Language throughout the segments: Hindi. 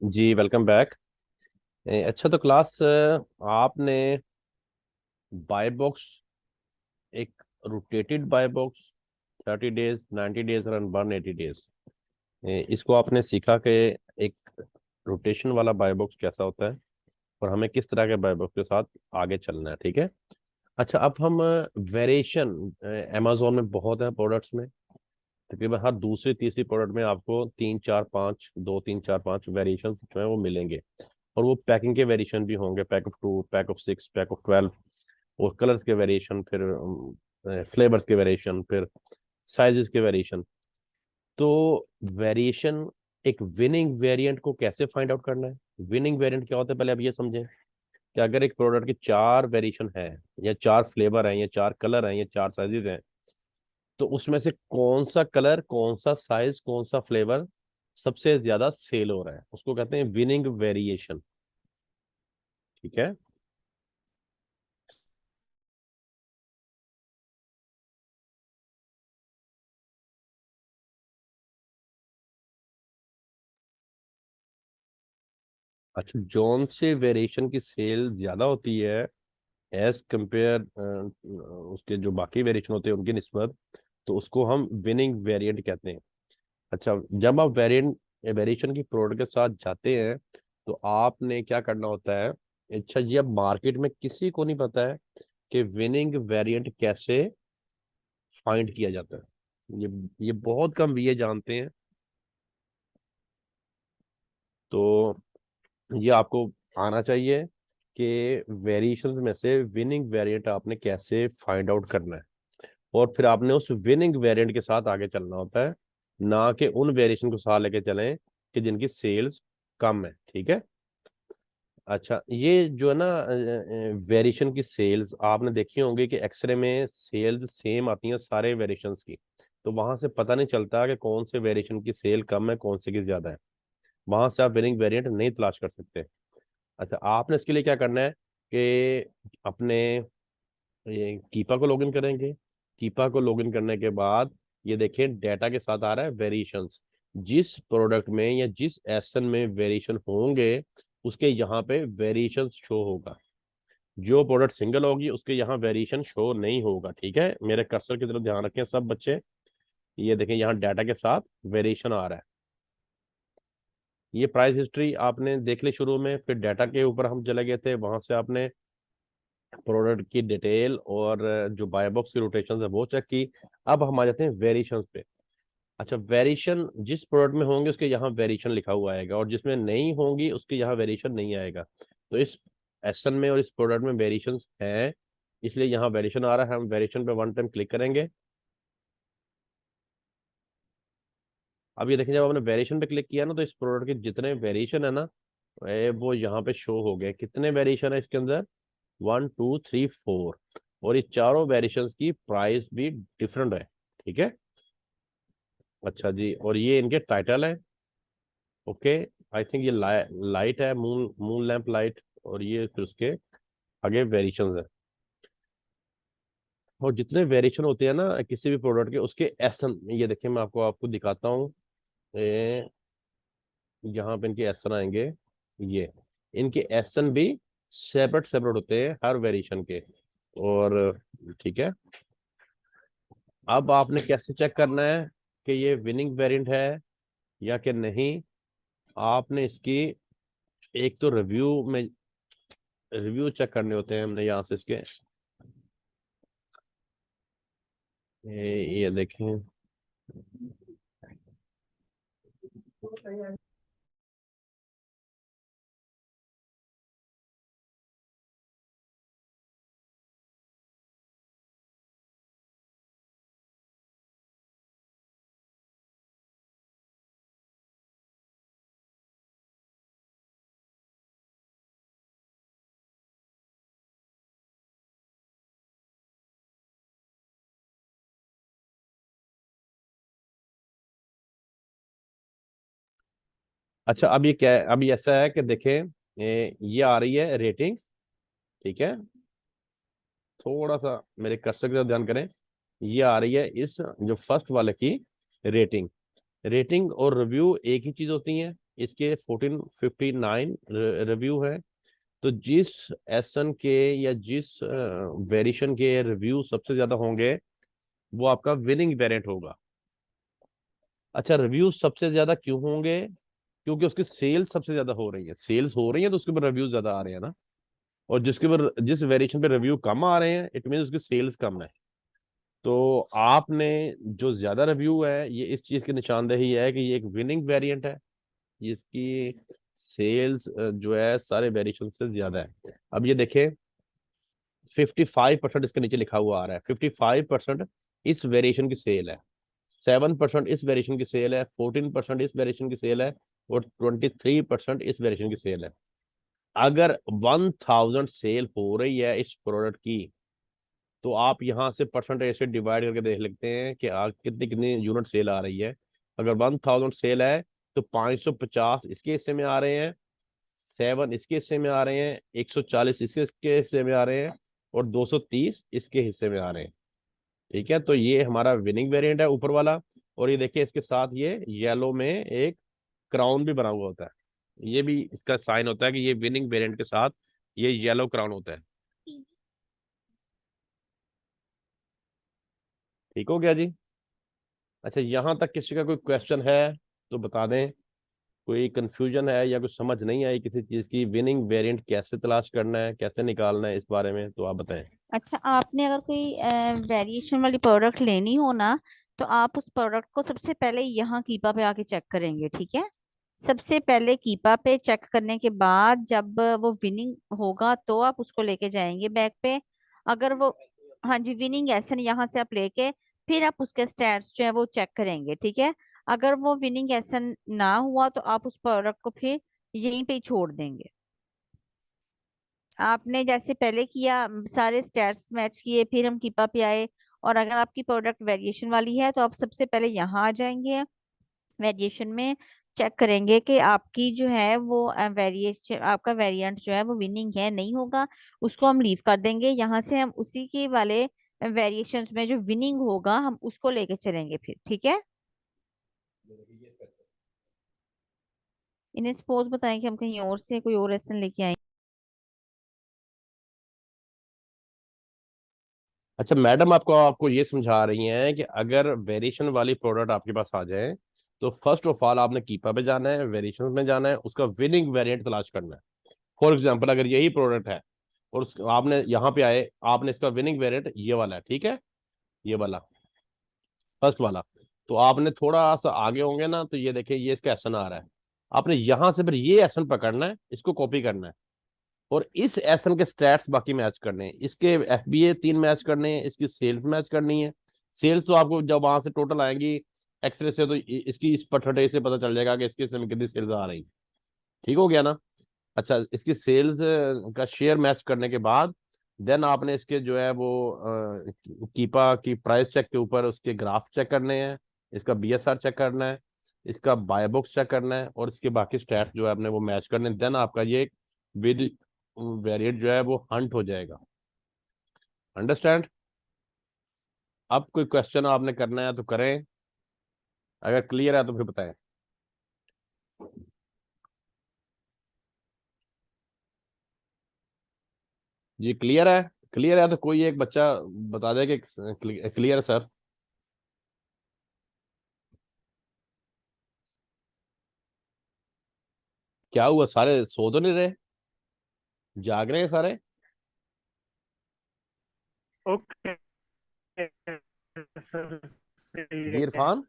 जी वेलकम बैक। अच्छा तो क्लास आपने बाय बॉक्स, एक rotated bye box 30 days, 90 days और 180 डेज, इसको आपने सीखा कि एक रोटेशन वाला बाय बॉक्स कैसा होता है और हमें किस तरह के बाय बॉक्स के साथ आगे चलना है। ठीक है। अच्छा अब हम वेरिएशन, अमेजोन में बहुत है प्रोडक्ट्स में, तकरीबन हर दूसरी तीसरी प्रोडक्ट में आपको तीन चार पाँच, दो तीन चार पाँच वेरिएशन जो है वो मिलेंगे। और वो पैकिंग के वेरिएशन भी होंगे, pack of 2, pack of 6, pack of 12, और कलर्स के वेरिएशन, फिर फ्लेवर्स के वेरिएशन, फिर साइजेस के वेरिएशन। तो वेरिएशन, एक विनिंग वेरिएंट को कैसे फाइंड आउट करना है, विनिंग वेरिएंट क्या होता है पहले अब ये समझें कि अगर एक प्रोडक्ट के चार वेरिएशन है, या चार फ्लेवर हैं, या चार कलर हैं, या चार साइजेस हैं, तो उसमें से कौन सा कलर, कौन सा साइज, कौन सा फ्लेवर सबसे ज्यादा सेल हो रहा है, उसको कहते हैं विनिंग वेरिएशन। ठीक है। अच्छा, जौन से वेरिएशन की सेल ज्यादा होती है एज कंपेयर उसके जो बाकी वेरिएशन होते हैं उनकी निस्बत, तो उसको हम विनिंग वेरिएंट कहते हैं। अच्छा, जब आप वेरिएशन की प्रोडक्ट के साथ जाते हैं तो आपने क्या करना होता है। अच्छा, ये अब मार्केट में किसी को नहीं पता है कि विनिंग वेरिएंट कैसे फाइंड किया जाता है। ये बहुत कम ये जानते हैं। तो ये आपको आना चाहिए कि वेरिएशन में से विनिंग वेरिएंट आपने कैसे फाइंड आउट करना है, और फिर आपने उस विनिंग वेरिएंट के साथ आगे चलना होता है, ना कि उन वेरिएशन को साथ लेके चलें कि जिनकी सेल्स कम है। ठीक है। अच्छा, ये जो है ना वेरिएशन की सेल्स आपने देखी होंगी कि एक्सरे में सेल्स सेम आती हैं सारे वेरिएशंस की, तो वहां से पता नहीं चलता कि कौन से वेरिएशन की सेल कम है, कौन से की ज्यादा है। वहां से आप विनिंग वेरिएंट नहीं तलाश कर सकते। अच्छा, आपने इसके लिए क्या करना है कि अपने ये कीपा को लॉगिन करेंगे। कीपा को लॉगिन करने के बाद ये देखें डाटा के साथ आ रहा है वेरिएशंस, जिस प्रोडक्ट में या जिस एसन में वेरिएशन होंगे उसके यहाँ पे वेरिएशंस शो होगा। जो प्रोडक्ट सिंगल होगी उसके यहाँ वेरिएशन शो नहीं होगा। ठीक है, मेरे कर्सर की तरफ ध्यान रखें सब बच्चे। ये देखें यहाँ डाटा के साथ वेरिएशन आ रहा है। ये प्राइस हिस्ट्री आपने देख ली शुरू में, फिर डाटा के ऊपर हम चले गए थे, वहां से आपने प्रोडक्ट की डिटेल और जो बाय बॉक्स की रोटेशन है वो चेक की। अब हम आ जाते हैं वेरिएशन पे। अच्छा, वेरिएशन जिस प्रोडक्ट में होंगे उसके यहाँ वेरिएशन लिखा हुआ आएगा, और जिसमें नहीं होंगी उसके यहाँ वेरिएशन नहीं आएगा। तो इस एसन में और इस प्रोडक्ट में वेरिएशन है, इसलिए यहाँ वेरिएशन आ रहा है। हम वेरिएशन पे वन टाइम क्लिक करेंगे। अब ये देखें, जब आपने वेरिएशन पे क्लिक किया ना तो इस प्रोडक्ट के जितने वेरिएशन है ना, वो यहाँ पे शो हो गए। कितने वेरिएशन है इसके अंदर, 1 2 3 4, और ये चारों वेरिएशंस की प्राइस भी डिफरेंट है। ठीक है। अच्छा जी, और ये इनके टाइटल है। ओके, आई थिंक ये लाइट है, मून मून लैंप लाइट, और ये फिर उसके आगे वेरिएशंस है। और जितने वेरिएशन होते हैं ना किसी भी प्रोडक्ट के, उसके एसन ये देखिए, मैं आपको आपको दिखाता हूँ। ए, यहाँ पे इनके एसन आएंगे। ये इनके एसन भी सेपरेट सेपरेट होते हैं हर वेरिएशन के। और ठीक है, अब आपने कैसे चेक करना है कि ये विनिंग वेरिएंट है या कि नहीं। आपने इसकी एक तो रिव्यू में रिव्यू चेक करने होते हैं हमने यहाँ से इसके। ये देखें। अच्छा, अब ये क्या है, अब ये ऐसा है कि देखें, ये आ रही है रेटिंग। ठीक है, थोड़ा सा मेरे कर्सर की तरफ ध्यान करें। ये आ रही है इस जो फर्स्ट वाले की रेटिंग। रेटिंग और रिव्यू एक ही चीज होती है। इसके 1459 रिव्यू है। तो जिस एसन के या जिस वेरिएशन के रिव्यू सबसे ज्यादा होंगे वो आपका विनिंग वेरिएंट होगा। अच्छा, रिव्यूज सबसे ज्यादा क्यों होंगे? क्योंकि उसकी सेल्स सबसे ज्यादा हो रही है, सेल्स हो रही है तो उसके ऊपर रिव्यूज ज्यादा आ रहे हैं ना। और जिसके ऊपर जिस वेरिएशन पे रिव्यू कम आ रहे हैं, इट मीन उसकी सेल्स कम है। तो आपने जो ज्यादा रिव्यू है, ये इस चीज की निशानदेही है कि ये एक विनिंग वेरिएंट है, जिसकी सेल्स जो है सारे वेरिएशन से ज्यादा है। अब ये देखें, 55% इसके नीचे लिखा हुआ आ रहा है, 55% इस वेरिएशन की सेल है, 7% इस वेरिएशन की सेल है, 14% इस वेरिएशन की सेल है, और 23% इस वेरिएशन की सेल है। अगर 1000 सेल हो रही है इस प्रोडक्ट की, तो आप यहाँ से परसेंटेज से डिवाइड करके देख लेते हैं कि कितनी कितनी यूनिट सेल आ रही है। अगर 1000 सेल है तो 550 इसके हिस्से में आ रहे हैं, 7 इसके हिस्से में आ रहे हैं, 140 इसके हिस्से में आ रहे हैं, और 230 इसके हिस्से में आ रहे हैं। ठीक है, तो ये हमारा विनिंग वेरिएंट है ऊपर वाला। और ये देखिए, इसके साथ ये येलो में एक क्राउन भी बना हुआ होता है, ये भी इसका साइन होता है कि ये विनिंग वेरिएंट के साथ ये येलो क्राउन होता है। ठीक हो गया जी? अच्छा, यहां तक किसी का कोई क्वेश्चन है तो बता दें। कोई कंफ्यूजन है या कुछ समझ नहीं आई किसी चीज की, विनिंग वेरिएंट कैसे तलाश करना है, कैसे निकालना है, इस बारे में तो आप बताएं। अच्छा, आपने अगर कोई वेरिएशन वाली प्रोडक्ट लेनी हो ना, तो आप उस प्रोडक्ट को सबसे पहले यहाँ कीपा पे आके चेक करेंगे, ठीक है। सबसे पहले कीपा पे चेक करने के बाद जब वो विनिंग होगा तो आप उसको लेके जाएंगे बैग पे। अगर वो, हाँ जी, विनिंग एसन यहाँ से आप लेके फिर आप उसके स्टैट्स जो है वो चेक करेंगे, ठीक है। अगर वो विनिंग एसन ना हुआ तो आप उस प्रोडक्ट को फिर यहीं पे ही छोड़ देंगे। आपने जैसे पहले किया, सारे स्टैट्स मैच किए, फिर हम कीपा पे आए। और अगर आपकी प्रोडक्ट वेरिएशन वाली है तो आप सबसे पहले यहाँ आ जाएंगे, वेरिएशन में चेक करेंगे कि आपकी जो है वो वेरिएशन, आपका वेरिएंट जो है वो विनिंग है नहीं होगा, उसको हम लीव कर देंगे। यहाँ से हम उसी के वाले वेरिएशंस में जो विनिंग होगा हम उसको लेके चलेंगे फिर, ठीक है। इन्हें सपोज बताएं कि हम कहीं और से कोई और लेसन लेके आए। अच्छा मैडम, आपको आपको ये समझा रही हैं कि अगर वेरिएशन वाली प्रोडक्ट आपके पास आ जाए, तो फर्स्ट ऑफ ऑल आपने कीपा पे जाना है, वेरिएशन में जाना है, उसका विनिंग वेरिएंट तलाश करना है। फॉर एग्जाम्पल, अगर यही प्रोडक्ट है और आपने यहाँ पे आए, आपने इसका विनिंग वेरिएंट ये वाला है, ठीक है, ये वाला फर्स्ट वाला, तो आपने थोड़ा सा आगे होंगे ना, तो ये देखिए ये इसका एसन आ रहा है। आपने यहाँ से फिर ये एसन पकड़ना है, इसको कॉपी करना है, और इस एसन के स्टैट्स बाकी मैच करने हैं, इसके एफबीए 3 मैच करने हैं, इसकी सेल्स मैच करनी है। सेल्स तो आपको जब वहां से टोटल आएंगी एक्सरे से, तो इसकी इस परसेंटेज से पता चल जाएगा कि इसके समय कितनी सेल्स आ रही। ठीक हो गया ना? अच्छा, इसकी सेल्स का शेयर मैच करने के बाद देन आपने इसके जो है वो कीपा की प्राइस चेक के ऊपर उसके ग्राफ चेक करने हैं, इसका बीएसआर चेक करना है, इसका बाय बॉक्स चेक करना है, और इसके बाकी स्टैट जो है आपने वो मैच करने, देन आपका ये विद वेरिएट जो है वो हंट हो जाएगा। अंडरस्टैंड? अब कोई क्वेश्चन आपने करना है तो करें, अगर क्लियर है तो फिर बताएं। जी क्लियर है? क्लियर है तो कोई एक बच्चा बता दे कि क्लियर सर। क्या हुआ, सारे सो तो नहीं रहे, जाग रहे हैं सारे? ओके सर, सही जी है। इरफान,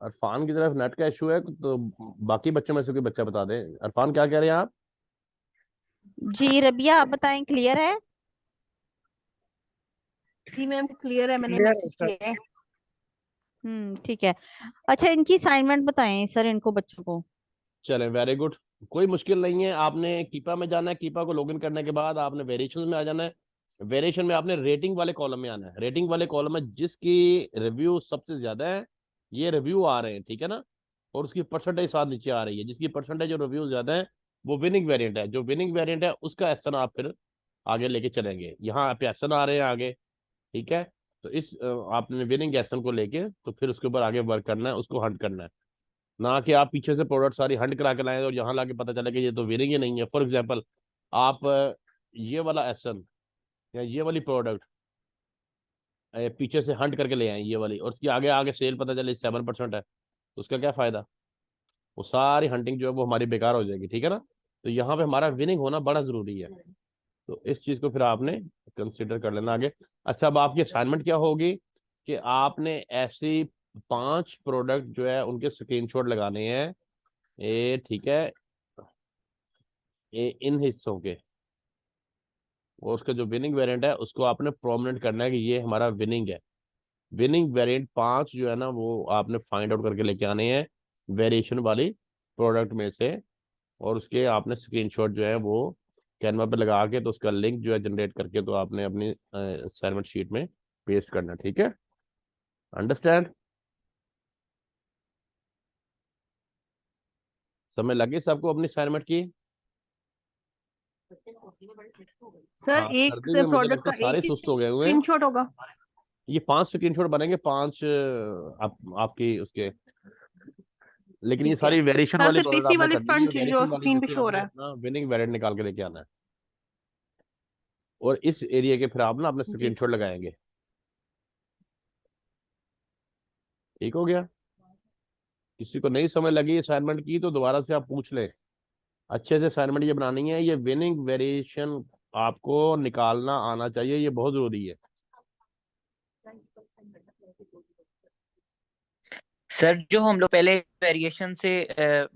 अरफान की तरफ नेट का इशू है तो बाकी बच्चों में से कोई बच्चा बता दे। अरफान क्या कह रहे हैं आप? जी रबिया, आप बताएं, क्लियर है। जी मैम क्लियर है, मैंने क्लियर है मैसेज सर। किया है। ठीक है। अच्छा, इनकी असाइनमेंट बताएं सर इनको बच्चों को। चलें, वेरी गुड। कोई मुश्किल नहीं है, आपने कीपा में जाना है, कीपा को लॉगिन करने के बाद आपने वेरिएशन में आ जाना है। वेरिएशन में आपने रेटिंग वाले कॉलम में आना है, रेटिंग वाले कॉलम में जिसकी रिव्यू सबसे ज्यादा है, ये रिव्यू आ रहे हैं, ठीक है ना, और उसकी परसेंटेज साथ नीचे आ रही है, जिसकी परसेंटेज और रिव्यू ज्यादा है वो विनिंग वेरिएंट है। जो विनिंग वेरिएंट है उसका एसन आप फिर आगे लेके चलेंगे, यहाँ पे एसन आ रहे हैं आगे। ठीक है, तो इस आपने विनिंग एसन को लेके तो फिर उसके ऊपर आगे वर्क करना है, उसको हंट करना है, ना कि आप पीछे से प्रोडक्ट सारी हंट करा के लाएं और यहाँ लाके पता चले कि ये तो विनिंग ही नहीं है। फॉर एग्जाम्पल आप ये वाला एसन या ये वाली प्रोडक्ट पीछे से हंट करके ले आए ये वाली, और उसकी आगे आगे सेल पता चले 7% है, तो उसका क्या फायदा? वो सारी हंटिंग जो है वो हमारी बेकार हो जाएगी, ठीक है ना। तो यहाँ पे हमारा विनिंग होना बड़ा जरूरी है, तो इस चीज को फिर आपने कंसिडर कर लेना आगे। अच्छा, अब आपकी असाइनमेंट क्या होगी कि आपने ऐसी 5 प्रोडक्ट जो है उनके स्क्रीनशॉट लगाने हैं, ये ठीक है, ये इन हिस्सों के, और उसका जो विनिंग वेरिएंट है उसको आपने प्रोमिनेंट करना है कि ये हमारा विनिंग है। विनिंग वेरिएंट 5 जो है ना वो आपने फाइंड आउट करके लेके आने हैं वेरिएशन वाली प्रोडक्ट में से, और उसके आपने स्क्रीनशॉट जो है वो कैनवा पे लगा के तो उसका लिंक जो है जनरेट करके तो आपने अपनी असाइनमेंट शीट में पेस्ट करना, ठीक है। अंडरस्टैंड? समय लगे सबको अपनी असाइनमेंट की? सर हाँ, एक सर्दी से में मुझे प्रोडक्ट लगता का है सारे एक ही सुस्त हो गए हुए हैं। स्क्रीनशॉट होगा। ये 5 स्क्रीनशॉट बनेंगे, 5 आपकी उसके, लेकिन ये ठीक है सारी वेरिएशन सर, वाली सिर्फ प्रोडक्ट इसी आपने वाली करनी है, फ्रंट चीज जो वेरिएशन वाली स्क्रीन पे जिससे शो हो आपने रहा है। अपना विनिंग वेरिएंट निकाल के लेके आना है, और इस एरिया के फिर आप ना अपने जी स्क्रीनशॉट सर। लगाएंगे। ठीक हो गया? किसी को नहीं समझ लगी असाइनमेंट की तो दोबारा से आप पूछ लें। अच्छे से असाइनमेंट ये बनानी है, ये विनिंग वेरिएशन आपको निकालना आना चाहिए, ये बहुत जरूरी है। सर जो हम लोग पहले वेरिएशन से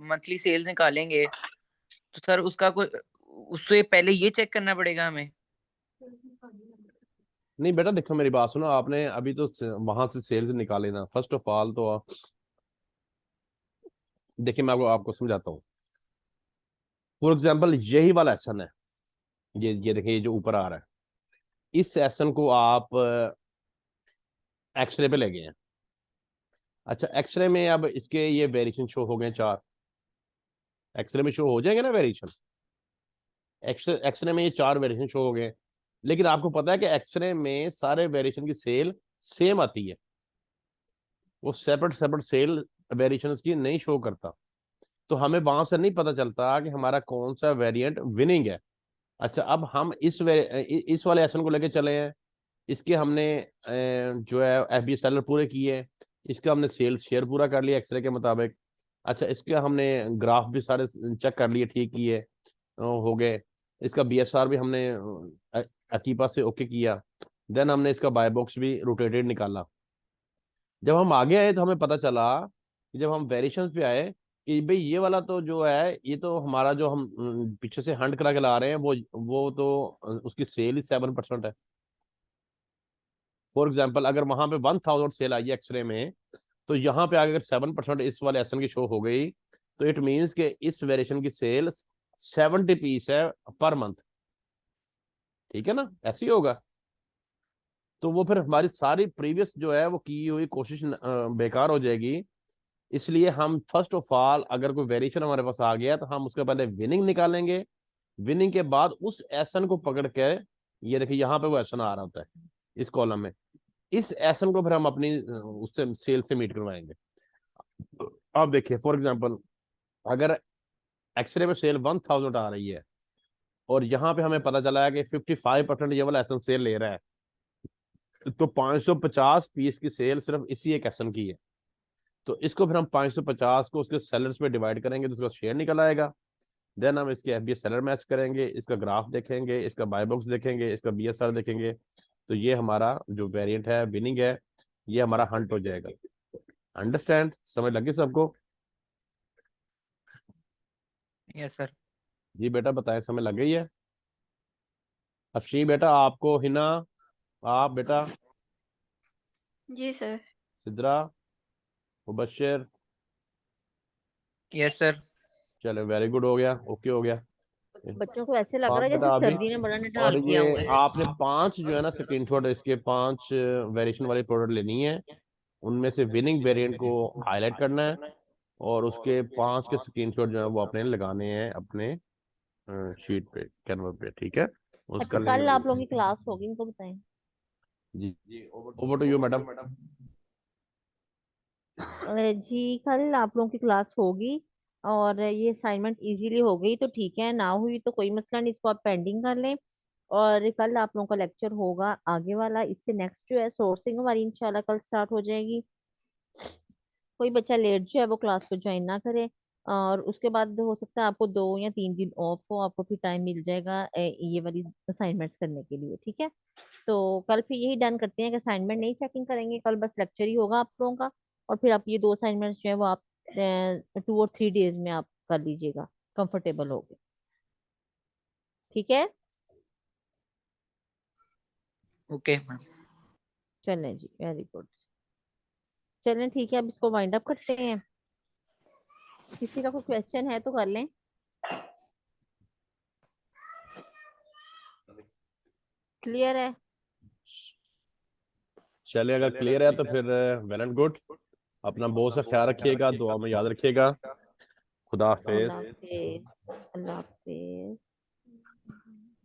मंथली सेल्स निकालेंगे, तो सर उसका कोई, उससे पहले ये चेक करना पड़ेगा हमें? नहीं बेटा देखो, मेरी बात सुनो, आपने अभी तो वहां से सेल्स निकाले ना, फर्स्ट ऑफ ऑल तो देखिए मैं आपको आपको समझाता हूँ। फॉर एग्जाम्पल यही वाला एसन है, ये देखिए, ये जो ऊपर आ रहा है, इस एसन को आप एक्सरे पे ले गए हैं। अच्छा, एक्सरे में अब इसके ये वेरिएशन शो हो गए 4, एक्सरे में शो हो जाएंगे ना वेरिएशन, एक्सरे में ये 4 वेरिएशन शो हो गए। लेकिन आपको पता है कि एक्सरे में सारे वेरिएशन की सेल सेम आती है, वो सेपरेट सेपरेट सेल वेरिएशन की नहीं शो करता, तो हमें वहां से नहीं पता चलता कि हमारा कौन सा वेरिएंट विनिंग है। अच्छा, अब हम इस वाले एसन को लेके चले हैं, इसके हमने जो है एफबी सेलर पूरे किए, इसका हमने सेल्स शेयर पूरा कर लिया एक्सरे के मुताबिक। अच्छा, इसके हमने ग्राफ भी सारे चेक कर लिए, ठीक किए, हो गए। इसका बीएसआर भी हमने अकीपा से ओके किया। देन हमने इसका बाय बॉक्स भी रोटेटेड निकाला। जब हम आगे आए तो हमें पता चला कि जब हम वेरिएशंस पे आए कि भाई ये वाला तो जो है ये तो हमारा जो हम पीछे से हंट करा के ला रहे हैं वो तो उसकी सेल ही 7% है। फॉर एग्जाम्पल अगर वहां पे 1000 सेल आई है एक्सरे में, तो यहाँ पे अगर 7% इस वाले एसन की शो हो गई, तो इट मीन्स कि इस वेरिएशन की सेल 70 पीस है पर मंथ, ठीक है ना, ऐसे ही होगा। तो वो फिर हमारी सारी प्रीवियस जो है वो की हुई कोशिश बेकार हो जाएगी। इसलिए हम फर्स्ट ऑफ ऑल अगर कोई वेरिएशन हमारे पास आ गया तो हम उसके पहले विनिंग निकालेंगे, विनिंग के बाद उस एसन को पकड़ के, ये देखिए यहाँ पे वो एसन आ रहा होता है इस कॉलम में, इस एसन को फिर हम अपनी उससे सेल से मीट करवाएंगे। अब देखिए फॉर एग्जांपल अगर एक्सरे में सेल 1000 आ रही है और यहाँ पे हमें पता चला है कि 55% ये वाला एसन सेल ले रहा है, तो 550 पीस की सेल सिर्फ इसी एक एसन की है। तो इसको फिर हम 550 को उसके सेलर्स पे डिवाइड करेंगे तो उसका शेयर निकल आएगा। देन हम इसके एफबीएस सेलर मैच करेंगे, इसका ग्राफ देखेंगे, इसका बाय बॉक्स देखेंगे, इसका बीएसआर देखेंगे, तो ये हमारा जो वेरिएंट है विनिंग है, ये हमारा हंट हो जाएगा। अंडरस्टैंड? समझ लगी सबको? Yes sir. जी बेटा बताएं, समझ लग गई है? अफशी बेटा आपको, हिना आप बेटा, जी sir. Sidra, Mubashshir, yes sir. चलो वेरी गुड, हो गया, ओके हो गया। बच्चों को ऐसे लग रहा पांच है जैसे बेटा अभी, सर्दी ने बड़ा निठार और किया हुआ ये है। आपने 5 जो है ना स्क्रीनशॉट इसके 5 वेरिएशन वाली प्रोडक्ट लेनी है, उनमें से विनिंग वेरिएंट को हाईलाइट करना है, और उसके 5 के स्क्रीनशॉट जो है वो अपने लगाने हैं अपने शीट पे, कैनवा पे, ठीक है। उसका अच्छा, लिंक कल आप लोगों की क्लास होगी, उनको बताएं। जी ओवर टू यू मैडम। जी कल आप लोगों की क्लास होगी और ये असाइनमेंट इजीली हो गई तो ठीक है, ना हुई तो कोई मसला नहीं, इसको आप पेंडिंग कर लें। और कल आप लोगों का लेक्चर होगा आगे वाला, इससे नेक्स्ट जो है सोर्सिंग हमारी इंशाल्लाह कल स्टार्ट हो जाएगी। कोई बच्चा लेट जो है वो क्लास को ज्वाइन ना करे, और उसके बाद हो सकता है आपको 2 या 3 दिन ऑफ हो, आपको फिर टाइम मिल जाएगा ये वाली असाइनमेंट्स करने के लिए, ठीक है। तो कल फिर यही डन करते हैं कि असाइनमेंट नहीं चेकिंग करेंगे, कल बस लेक्चर ही होगा आप लोगों का। और फिर आप ये 2 असाइनमेंट्स जो है वो आप 2 और 3 डेज में आप कर लीजिएगा, कंफर्टेबल हो गए, ठीक है। Okay ma'am. चलें जी, वेरी गुड। चलें ठीक है, अब इसको वाइंड अप करते हैं। किसी का कोई क्वेश्चन है तो कर लें। क्लियर है? चलिए अगर क्लियर है तो फिर वेल एंड गुड। अपना बहुत सा ख्याल रखिएगा, दुआ में याद रखिएगा। खुदा खुदा हाफिज। हाफिज।